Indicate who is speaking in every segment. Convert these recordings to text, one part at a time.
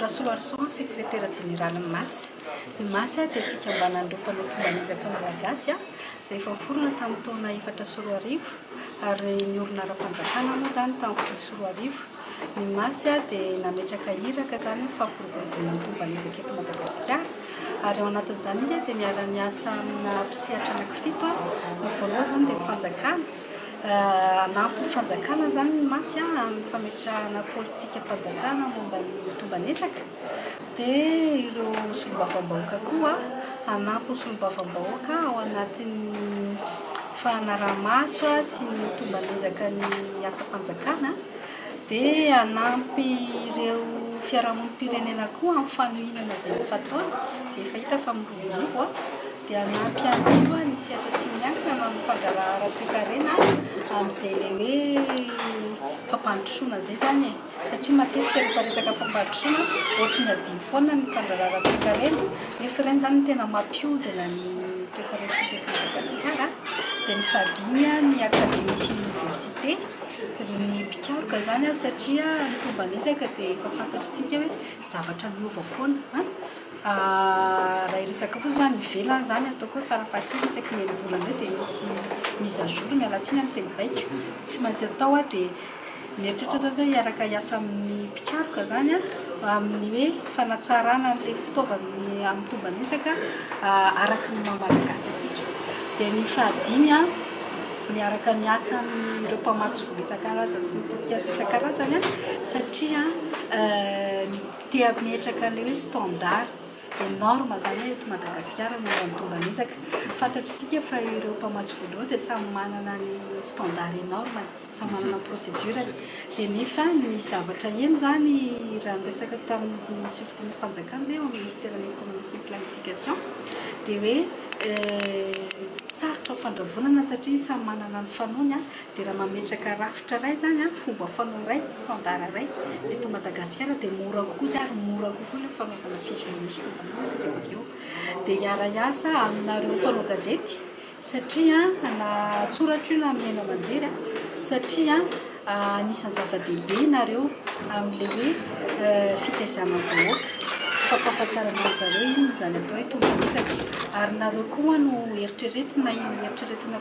Speaker 1: Rasoloarson, secrétaire général MAS. Ny MAS dia fikambanan'ireo mpanao-tomban'ezaka malagasy izay efa niforona tamin'ny taona 2014 ary niorina ara-panjakana moa zany tamin'ny 2014. Ny MAS dia nametraka iraka zany fampiroboroboana ny tomban'ezaka eto Madagasikara ary ao anatin'izany izy dia miara-miasa amina mpisehatra anankifito. Ny voalohany zany dia fanjakana. Anampy fanjakana zany ny MAS amin'ny fametrahana politika mpanjakana momba ny tomban'ezaka. Dia ireo solombavambahoaka koa anampy solombavambahoaka ao anatin'ny fanaraha-maso sy ny tomban'ezaka ny asa-panjakana. Dia anampy ireo fiarahamonim-pirenena koa amin'ny fanohinana izay fataony dia efa hita fa miroborobo. Dia anampy ihany koa ny sehatra tsy miankina amin'ny mpandraraha ara-toe-karena amin'izay ilay hoe fampandrosoana izay zany e. Satria matetika rehefa resaka fampandrosoana ohatrany adiny foana ny mpandraraha ara-toe-karena nefa ireny zany tena mampihodina ny toe-karentsika eto Madagasikara. Dia ny fahadimy ny akademia sy ny université ny mpikaroka zany satria ny tomban'ezaka dia efa fantatritsika hoe zavatra miova foana. Raha iresaka fotsiny zany ivelany zany ataoko hoe farafahakeliny isaky ny bolana eo dia misy mise à jour mialatsiny amin'ny teny baiko. Tsy maintsy atao dia mieritreritra zany zao hiaraka hiasa amin'ny mpikaroka zany amin'ny hoe fanatsarana an'ilay fitaovany amin'ny tomban'ezaka araky ny maha-malagasy atsika. Dia ny fahadimy miaraka miasa amin'ireo mpamatsy vola isan-karazany sy ny tetikasa isan-karazany satria tea mihetraka an'ilay hoe standard énorme zany eto Madagasikara momba ny tomban'ezaka. Fantatritsika fa ireo mpamatsy vola dia samy manana ny standard énorme, samy manana ny procédure. Dia nefa ny zavatra eny zany raha niresaka tamin'ny sultan'ny mpanjakana zay ao amin'ny ministère de l'économie sy planification dia hoe sarotra fandravonana satria samy manana ny fanoany dia raha mametraka rafitra ray zany fomba fanao ray standard ray eto Madagasikara dia mora kokoa zany ary mora kokoa ilay fanaovana fizomisy tomban'ezaka rehefa eo. Dia hiara-hiasa aminareo mpanao gazety satria natsoratra io na amin'ny Haino Amanjery satria anisan'ny zava-dehibe nareo amin'ilay hoe fitaizana vahoaka fampahafantarana an'zareo iny zany atao hoe tomban'ezaka. Ary nareo koa no eritreretina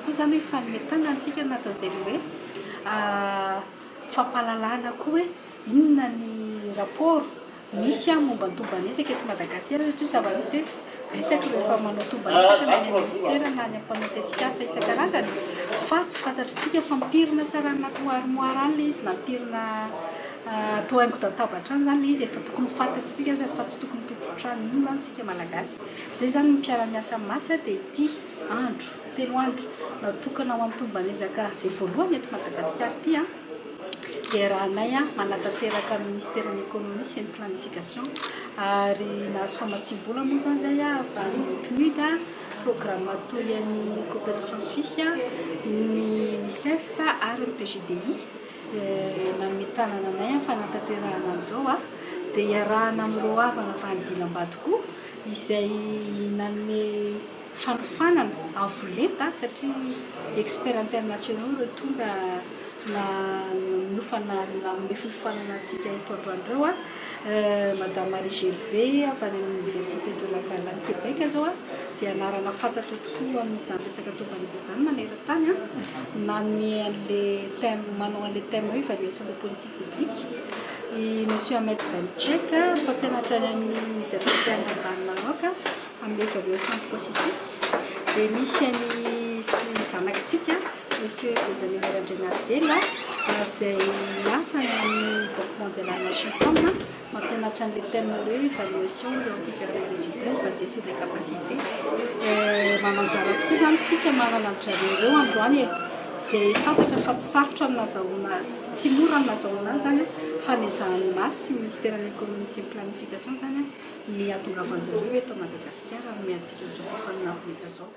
Speaker 1: koa zany hoe fanometana antsika anatin'izay hoe fampahalalana koa hoe inona ny rapport misy momba ny tomban'ezaka eto Madagasikara satria zava-misy hoe betsaka rehefa manao tomban'ezaka na ny ministera na ny mpanao tetikasa isan-karazany fa tsy fantatritsika fa mipirina tsara anaty armoire any ilay izy na mipirina atao haingo databatra any zany ilay izy efa tokony fantatritsika fa tsy tokony tompo-trano iny zany tsika malagasy. Zay zany mpiara-miasa MAS dia ity andro 3 andro natokana ho an'ny tomban'ezaka izay voalohany eto Madagasikara ity dia rahanay manatanteraka amin'ny ministère de l'économie sy ny planification ary nahazo famatsim-bola moa zany zay avy amin'ny PNUD programme toy ny coopération suisse ny UNICEF ary ny PGDI nametanana anay fanatanterahana an'izao dia iarahana amin'ireo havana avy any Dilam-Batokoa izay nanome fanofanana avolenta satria expert internationaux ireo tonga na miofana amin'ny fifanana antsika eto androandro Madame Marie Gervais avy any amin'ny Université de Laval any Québec zao izay anarana fantatra tokoa amin'ny resaka tomban'ezaka zany maneran-tany nanome an'ilay thème manao an'ilay thème hoe évaluation de politique publique. Monsieur Ahmed Benchek mpampianatra any amin'ny Université any Maroc amin'ny évaluation de processus. Dia misy any zanakitsika Monsieur Benjamin Randrenardela izay miasa amin'ny Banque mondiale à Washington mampianatra an'ilay thème hoe évaluation vers les résultats basés sur les capacités. Mananjara tokoa zany tsika manana an'zareo androany izay fantatra fa tsy sarotra ny nazahoana tsy mora ny nazahoana azy zany fa ny ezahan'ny MAS sy ministère de l'économie sy ny planification zany ny ahatongavan'zareo eto Madagasikara miantsika izao fafanana avolenta zao.